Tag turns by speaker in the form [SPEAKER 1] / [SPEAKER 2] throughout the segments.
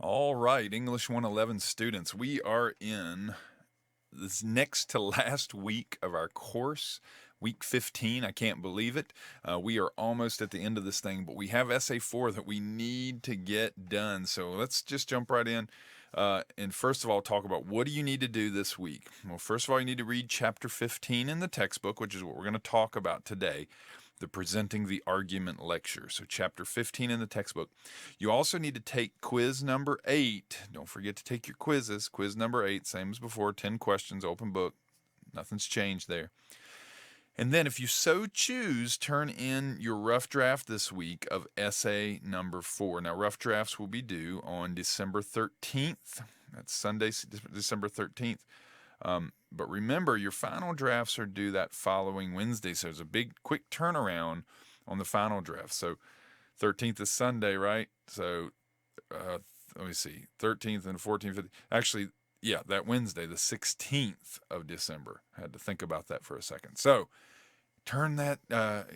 [SPEAKER 1] All right, English 111 students, we are in this next to last week of our course, week 15. I can't believe it. We are almost at the end of this thing, but we have essay 4 that we need to get done. So let's just jump right in. And first of all, talk about what do you need to do this week? Well, first of all, you need to read chapter 15 in the textbook, which is what we're going to talk about today. The Presenting the Argument lecture. So chapter 15 in the textbook. You also need to take quiz number 8. Don't forget to take your quizzes. Quiz number 8, same as before, 10 questions, open book. Nothing's changed there. And then if you so choose, turn in your rough draft this week of essay number 4. Now, rough drafts will be due on December 13th. That's Sunday, December 13th. But remember, your final drafts are due that following Wednesday, so there's a big, quick turnaround on the final draft. So 13th is Sunday, right? So let me see, 13th and 14th. 15th. Actually, yeah, that Wednesday, the 16th of December. I had to think about that for a second. So turn that, if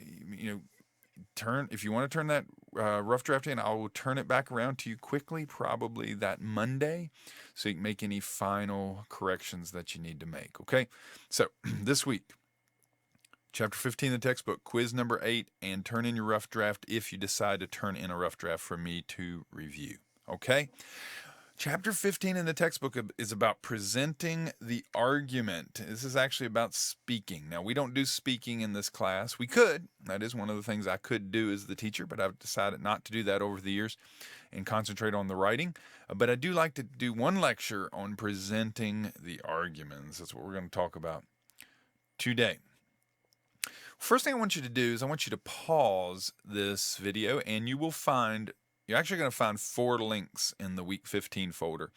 [SPEAKER 1] you want to turn that rough draft in, I will turn it back around to you quickly, probably that Monday, so you can make any final corrections that you need to make. Okay, so this week, chapter 15 of the textbook, quiz number 8, and turn in your rough draft if you decide to turn in a rough draft for me to review. Okay. Chapter 15 in the textbook is about presenting the argument. This is actually about speaking. Now, we don't do speaking in this class. We could. That is one of the things I could do as the teacher, but I've decided not to do that over the years and concentrate on the writing. But I do like to do one lecture on presenting the arguments. That's what we're going to talk about today. First thing I want you to do is I want you to pause this video, and you're actually going to find 4 links in the week 15 folder.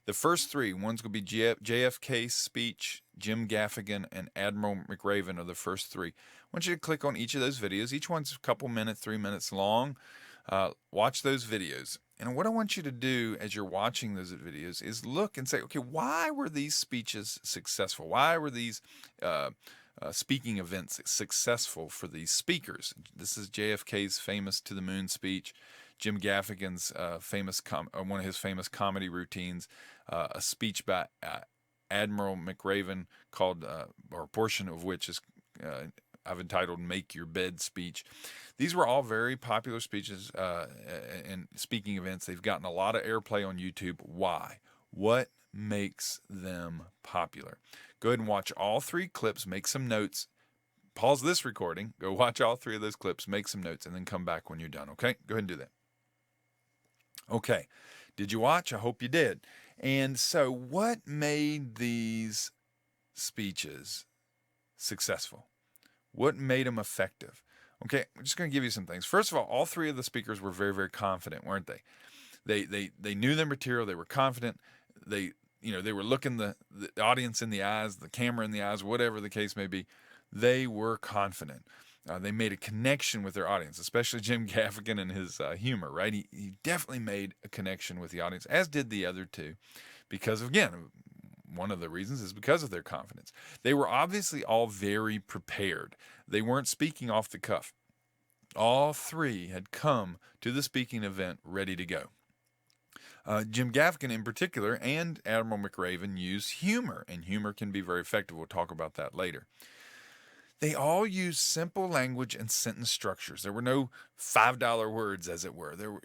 [SPEAKER 1] The first 3, one's going to be JFK's speech, Jim Gaffigan, and Admiral McRaven are the first 3. I want you to click on each of those videos. Each one's a couple minutes, 3 minutes long. Watch those videos. And what I want you to do as you're watching those videos is look and say, okay, why were these speeches successful? Why were these speaking events successful for these speakers? This is JFK's famous to the moon speech. Jim Gaffigan's one of his famous comedy routines, a speech by Admiral McRaven called, or a portion of which is I've entitled "Make Your Bed" speech. These were all very popular speeches and speaking events. They've gotten a lot of airplay on YouTube. Why? What makes them popular? Go ahead and watch all 3 clips, make some notes. Pause this recording, go watch all 3 of those clips, make some notes, and then come back when you're done, okay? Go ahead and do that. Okay, did you watch? I hope you did. And so what made these speeches successful? What made them effective? Okay, I'm just going to give you some things. First of all 3 of the speakers were very, very confident, weren't they? They knew their material. They were confident. They were looking the audience in the eyes, the camera in the eyes, whatever the case may be. They were confident. They made a connection with their audience, especially Jim Gaffigan and his humor, right? He definitely made a connection with the audience, as did the other 2, because, again, one of the reasons is because of their confidence. They were obviously all very prepared. They weren't speaking off the cuff. All 3 had come to the speaking event ready to go. Jim Gaffigan in particular and Admiral McRaven use humor, and humor can be very effective. We'll talk about that later. They all used simple language and sentence structures. There were no $5 words, as it were. There were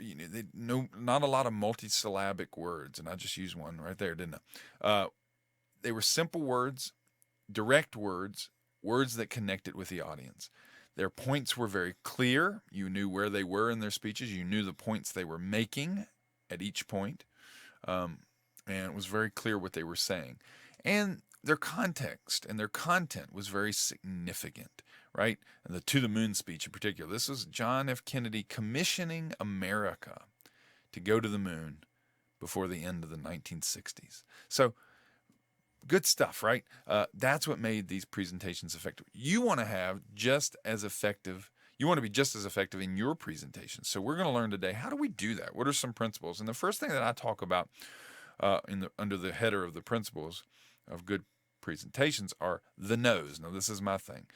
[SPEAKER 1] not a lot of multisyllabic words, and I just used one right there, didn't I? They were simple words, direct words, words that connected with the audience. Their points were very clear. You knew where they were in their speeches. You knew the points they were making at each point, and it was very clear what they were saying. And their context and their content was very significant, right? And the To the Moon speech in particular. This was John F. Kennedy commissioning America to go to the moon before the end of the 1960s. So good stuff, right? That's what made these presentations effective. You want to be just as effective in your presentation. So we're going to learn today, how do we do that? What are some principles? And the first thing that I talk about under the header of the principles of good presentations are the no's. Now, this is my thing.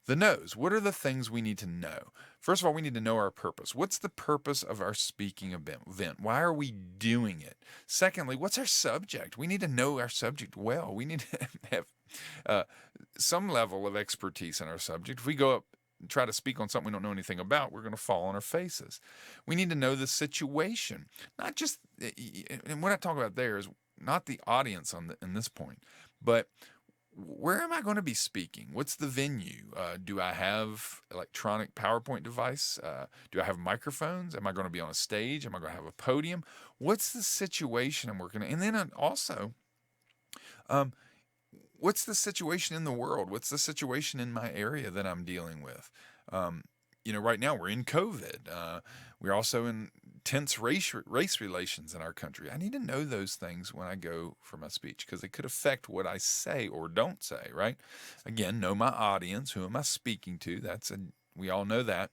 [SPEAKER 1] The knows. What are the things we need to know? First of all, we need to know our purpose. What's the purpose of our speaking event? Why are we doing it? Secondly, what's our subject? We need to know our subject well. We need to have uh, some level of expertise in our subject. If we go up and try to speak on something we don't know anything about, we're going to fall on our faces. We need to know the situation, not just, and what I talk about there is not the audience in this point, but where am I going to be speaking? What's the venue? Do I have electronic PowerPoint device? Do I have microphones? Am I going to be on a stage? Am I going to have a podium? What's the situation I'm working in? And then also, um, what's the situation in the world? What's the situation in my area that I'm dealing with? Right now we're in COVID. We're also in tense race relations in our country. I need to know those things when I go for my speech because they could affect what I say or don't say, right? Again, know my audience. Who am I speaking to? We all know that.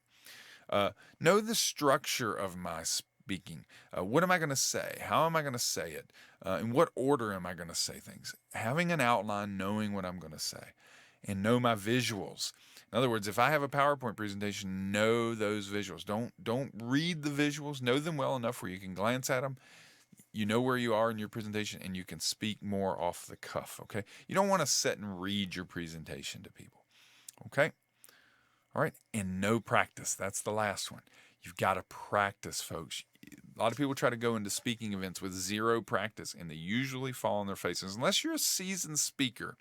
[SPEAKER 1] Know the structure of my speaking. What am I going to say? How am I going to say it? In what order am I going to say things? Having an outline, knowing what I'm going to say, and know my visuals. In other words, if I have a PowerPoint presentation, know those visuals. Don't read the visuals. Know them well enough where you can glance at them. You know where you are in your presentation, and you can speak more off the cuff. Okay. You don't want to sit and read your presentation to people. Okay. All right. And no practice. That's the last one. You've got to practice, folks. A lot of people try to go into speaking events with zero practice, and they usually fall on their faces. Unless you're a seasoned speaker,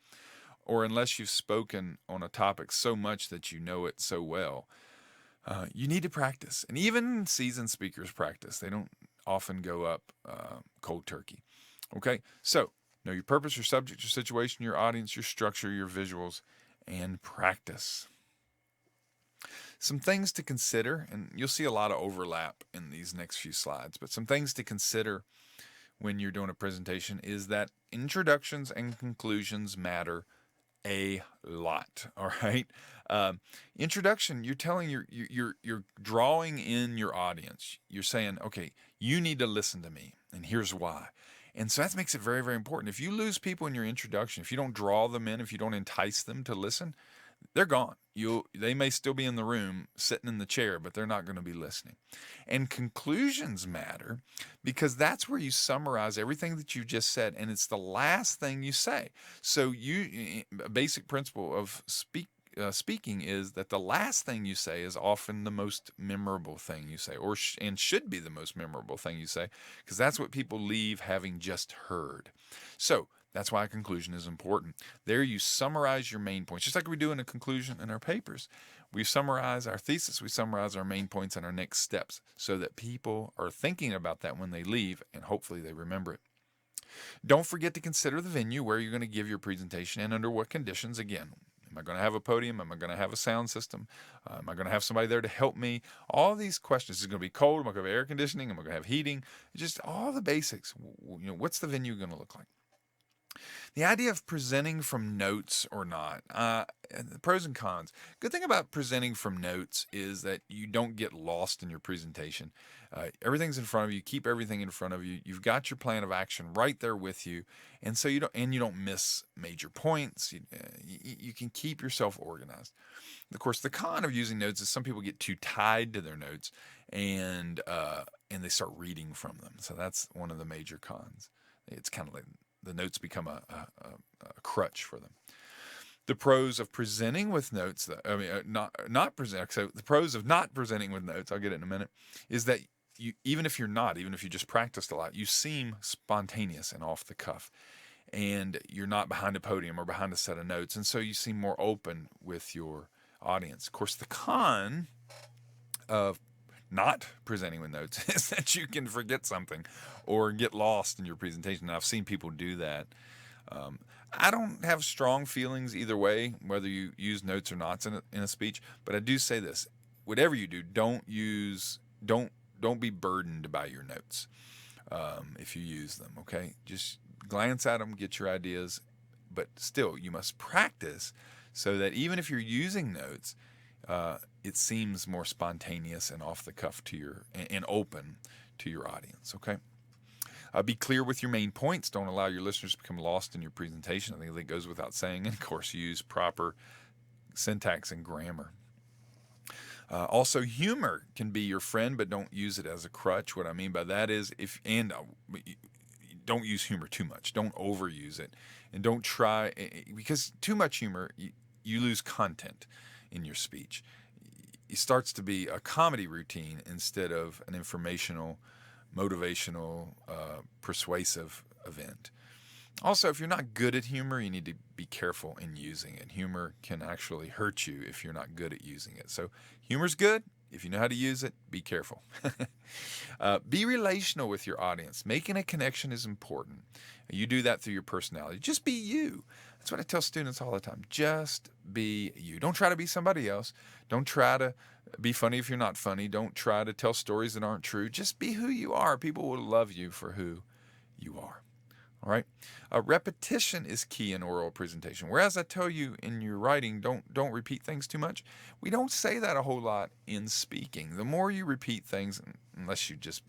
[SPEAKER 1] or unless you've spoken on a topic so much that you know it so well, you need to practice. And even seasoned speakers practice. They don't often go up cold turkey. Okay, so know your purpose, your subject, your situation, your audience, your structure, your visuals, and practice. Some things to consider, and you'll see a lot of overlap in these next few slides, but some things to consider when you're doing a presentation is that introductions and conclusions matter a lot. All right. Introduction, you're telling you're drawing in your audience. You're saying, okay, you need to listen to me, and here's why. And so that makes it very, very important. If you lose people in your introduction, if you don't draw them in, if you don't entice them to listen, they're gone. They may still be in the room sitting in the chair, but they're not going to be listening. And conclusions matter because that's where you summarize everything that you just said, and it's the last thing you say. So a basic principle of speaking is that the last thing you say is often the most memorable thing you say, and should be the most memorable thing you say, because that's what people leave having just heard. So that's why a conclusion is important. There you summarize your main points, just like we do in a conclusion in our papers. We summarize our thesis, we summarize our main points and our next steps so that people are thinking about that when they leave, and hopefully they remember it. Don't forget to consider the venue where you're going to give your presentation and under what conditions. Again, am I going to have a podium? Am I going to have a sound system? Am I going to have somebody there to help me? All these questions. Is it going to be cold? Am I going to have air conditioning? Am I going to have heating? Just all the basics. What's the venue going to look like? The idea of presenting from notes or not, the pros and cons. Good thing about presenting from notes is that you don't get lost in your presentation. Everything's in front of you. Keep everything in front of you. You've got your plan of action right there with you, and so you don't miss major points. You can keep yourself organized. Of course, the con of using notes is some people get too tied to their notes, and they start reading from them. So that's one of the major cons. It's kind of like the notes become a crutch for them. The pros of presenting with notes, not presenting. So the pros of not presenting with notes, I'll get it in a minute, is that even if you just practiced a lot, you seem spontaneous and off the cuff, and you're not behind a podium or behind a set of notes, and so you seem more open with your audience. Of course, the con of not presenting with notes is that you can forget something or get lost in your presentation. And I've seen people do that. I don't have strong feelings either way, whether you use notes or not in a speech. But I do say this: whatever you do, don't be burdened by your notes if you use them. Okay, just glance at them, get your ideas, but still, you must practice so that even if you're using notes, it seems more spontaneous and off the cuff and open to your audience. Okay. Be clear with your main points. Don't allow your listeners to become lost in your presentation. I think that goes without saying. And of course, use proper syntax and grammar. Also, humor can be your friend, but don't use it as a crutch. What I mean by that is don't use humor too much. Don't overuse it, and don't try, because too much humor, you lose content in your speech. It starts to be a comedy routine instead of an informational, motivational, persuasive event. Also, if you're not good at humor, you need to be careful in using it. Humor can actually hurt you if you're not good at using it. So humor's good. If you know how to use it, be careful. Be relational with your audience. Making a connection is important. You do that through your personality. Just be you. That's what I tell students all the time. Just be you. Don't try to be somebody else. Don't try to be funny if you're not funny. Don't try to tell stories that aren't true. Just be who you are. People will love you for who you are. All right. Repetition is key in oral presentation. Whereas I tell you in your writing, don't repeat things too much. We don't say that a whole lot in speaking. The more you repeat things, unless you just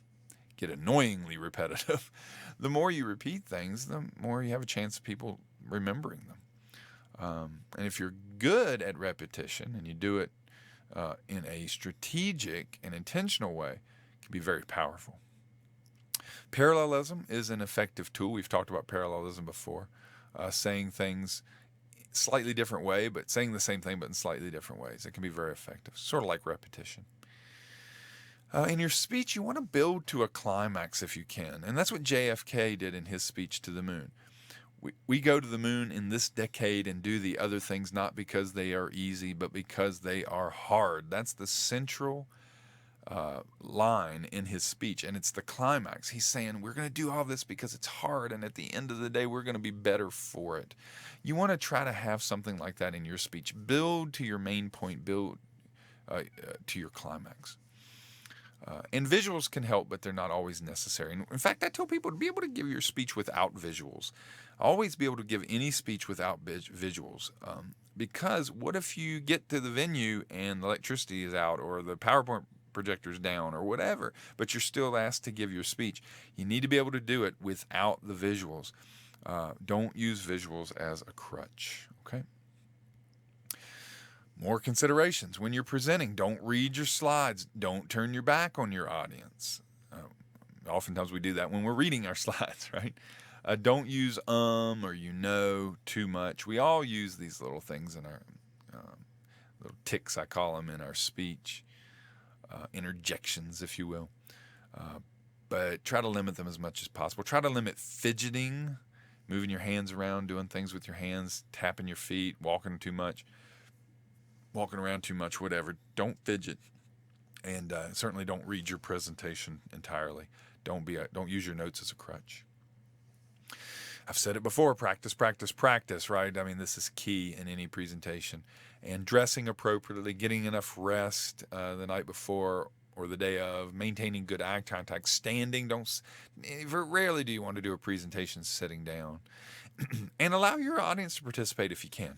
[SPEAKER 1] get annoyingly repetitive, the more you repeat things, the more you have a chance of people remembering them. And if you're good at repetition and you do it in a strategic and intentional way, it can be very powerful. Parallelism is an effective tool. We've talked about parallelism before. Saying things slightly different way, but saying the same thing but in slightly different ways. It can be very effective, sort of like repetition. In your speech, you want to build to a climax if you can, and that's what JFK did in his speech to the moon. We go to the moon in this decade and do the other things not because they are easy, but because they are hard. That's the central line in his speech, and it's the climax. He's saying we're going to do all this because it's hard, and at the end of the day we're going to be better for it. You want to try to have something like that in your speech. Build to your main point, build to your climax. And visuals can help, but they're not always necessary. In fact, I tell people to be able to give your speech without visuals. Always be able to give any speech without visuals. Because what if you get to the venue and the electricity is out, or the PowerPoint projector's down, or whatever, but you're still asked to give your speech? You need to be able to do it without the visuals. Don't use visuals as a crutch, okay? More considerations. When you're presenting, don't read your slides. Don't turn your back on your audience. Oftentimes we do that when we're reading our slides, right? Don't use or too much. We all use these little things in our little ticks, I call them, in our speech. Interjections, if you will. But try to limit them as much as possible. Try to limit fidgeting, moving your hands around, doing things with your hands, tapping your feet, walking around too much, whatever. Don't fidget, and certainly don't read your presentation entirely. Don't use your notes as a crutch. I've said it before, practice, practice, practice, right? I mean, this is key in any presentation. And dressing appropriately, getting enough rest the night before or the day of, maintaining good eye contact, standing. Rarely do you want to do a presentation sitting down. And allow your audience to participate if you can.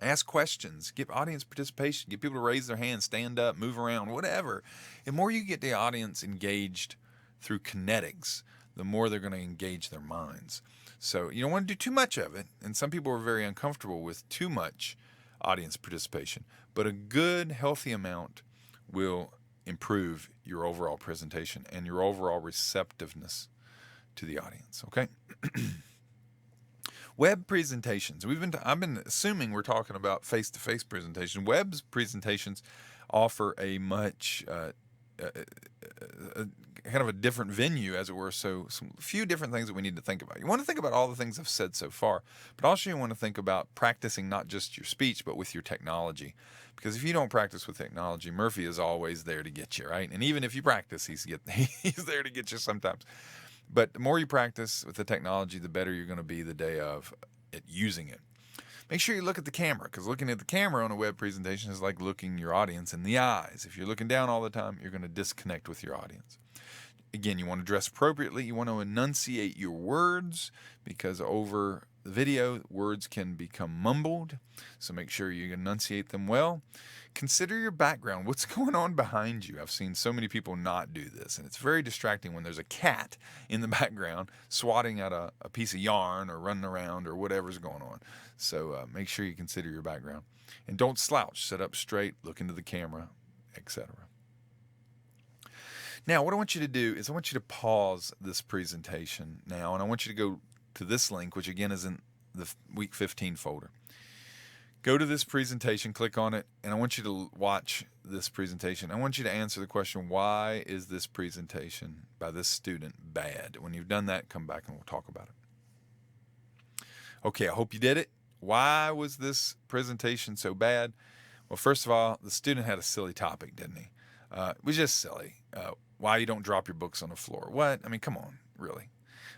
[SPEAKER 1] Ask questions, get audience participation, get people to raise their hands, stand up, move around, whatever. The more you get the audience engaged through kinetics, the more they're going to engage their minds. So you don't want to do too much of it, and some people are very uncomfortable with too much audience participation, but a good, healthy amount will improve your overall presentation and your overall receptiveness to the audience, okay? Web presentations. I've been assuming we're talking about face-to-face presentation. Web presentations offer a much kind of a different venue, as it were. So a few different things that we need to think about. You want to think about all the things I've said so far, but also you want to think about practicing not just your speech, but with your technology. Because if you don't practice with technology, Murphy is always there to get you, right? And even if you practice, he's there to get you sometimes. But the more you practice with the technology, the better you're going to be the day of at using it. Make sure you look at the camera, because looking at the camera on a web presentation is like looking your audience in the eyes. If you're looking down all the time, you're going to disconnect with your audience. Again, you want to dress appropriately. You want to enunciate your words, because over the video, words can become mumbled, so make sure you enunciate them well. Consider your background. What's going on behind you? I've seen so many people not do this, and it's very distracting when there's a cat in the background swatting at a piece of yarn or running around or whatever's going on. So make sure you consider your background. And don't slouch. Sit up straight, look into the camera, etc. Now, what I want you to do is I want you to pause this presentation now, and I want you to go to this link, which again is in the week 15 folder. Go to this presentation, click on it, and I want you to watch this presentation. I want you to answer the question, why is this presentation by this student bad? When you've done that, come back and we'll talk about it. Okay, I hope you did it. Why was this presentation so bad? Well, first of all, the student had a silly topic, didn't he? It was just silly. Why you don't drop your books on the floor. What? I mean, come on, really.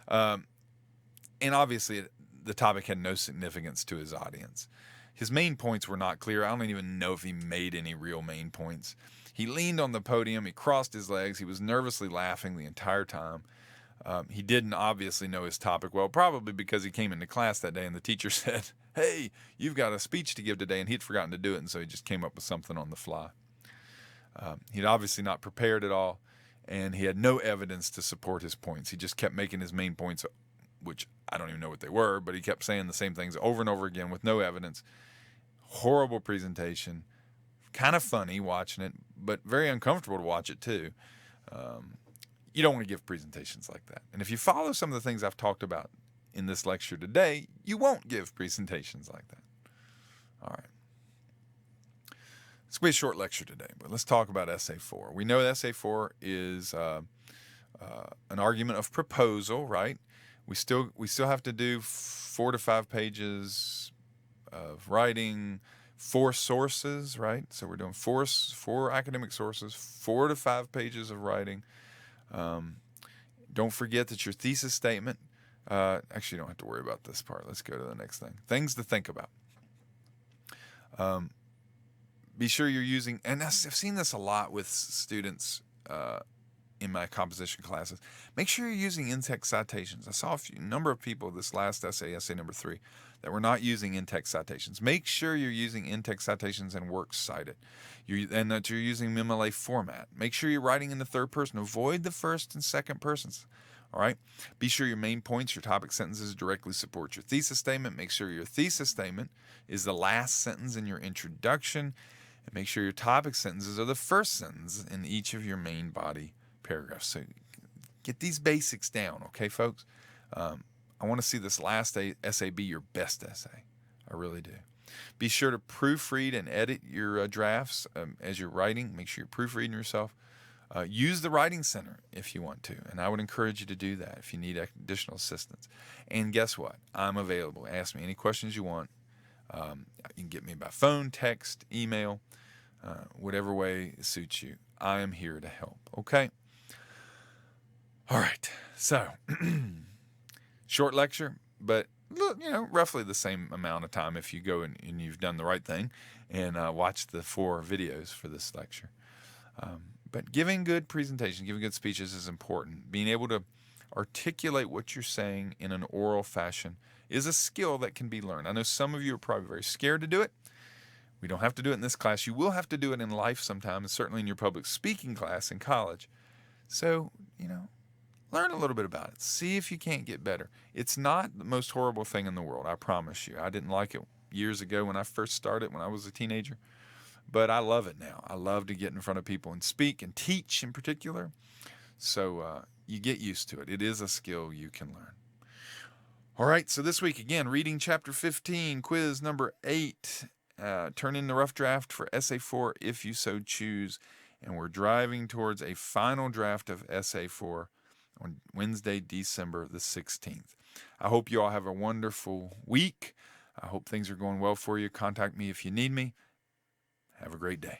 [SPEAKER 1] And obviously, the topic had no significance to his audience. His main points were not clear. I don't even know if he made any real main points. He leaned on the podium. He crossed his legs. He was nervously laughing the entire time. He didn't obviously know his topic well, probably because he came into class that day and the teacher said, hey, you've got a speech to give today, and he'd forgotten to do it, and so he just came up with something on the fly. He'd obviously not prepared at all, and he had no evidence to support his points. He just kept making his main points, which I don't even know what they were, but he kept saying the same things over and over again with no evidence. Horrible presentation, kind of funny watching it, but very uncomfortable to watch it too. You don't want to give presentations like that. And if you follow some of the things I've talked about in this lecture today, you won't give presentations like that. All right. It's going to be a short lecture today, but let's talk about Essay 4. We know Essay 4 is an argument of proposal, right? We still have to do 4 to 5 pages of writing, 4 sources, right? So we're doing four academic sources, 4 to 5 pages of writing. Don't forget that your thesis statement, actually you don't have to worry about this part. Let's go to the next thing. Things to think about. Be sure you're using, and I've seen this a lot with students in my composition classes. Make sure you're using in-text citations. I saw a number of people this last essay number 3, that were not using in-text citations. Make sure you're using in-text citations and works cited, and that you're using MLA format. Make sure you're writing in the third person. Avoid the first and second persons. All right. Be sure your main points, your topic sentences directly support your thesis statement. Make sure your thesis statement is the last sentence in your introduction, and make sure your topic sentences are the first sentence in each of your main body paragraphs. So get these basics down, okay, folks? I want to see this last essay be your best essay. I really do. Be sure to proofread and edit your drafts as you're writing. Make sure you're proofreading yourself. Use the Writing Center if you want to, and I would encourage you to do that if you need additional assistance. And guess what? I'm available. Ask me any questions you want. You can get me by phone, text, email, whatever way suits you. I am here to help, okay? All right, so short lecture, but roughly the same amount of time if you go and you've done the right thing and watch the 4 videos for this lecture. But giving good presentations, giving good speeches is important. Being able to articulate what you're saying in an oral fashion is a skill that can be learned. I know some of you are probably very scared to do it. We don't have to do it in this class. You will have to do it in life sometime, and certainly in your public speaking class in college. So, learn a little bit about it. See if you can't get better. It's not the most horrible thing in the world, I promise you. I didn't like it years ago when I first started, when I was a teenager. But I love it now. I love to get in front of people and speak and teach in particular. So you get used to it. It is a skill you can learn. All right, so this week, again, reading chapter 15, quiz number 8. Turn in the rough draft for Essay 4 if you so choose. And we're driving towards a final draft of Essay 4 on Wednesday, December the 16th. I hope you all have a wonderful week. I hope things are going well for you. Contact me if you need me. Have a great day.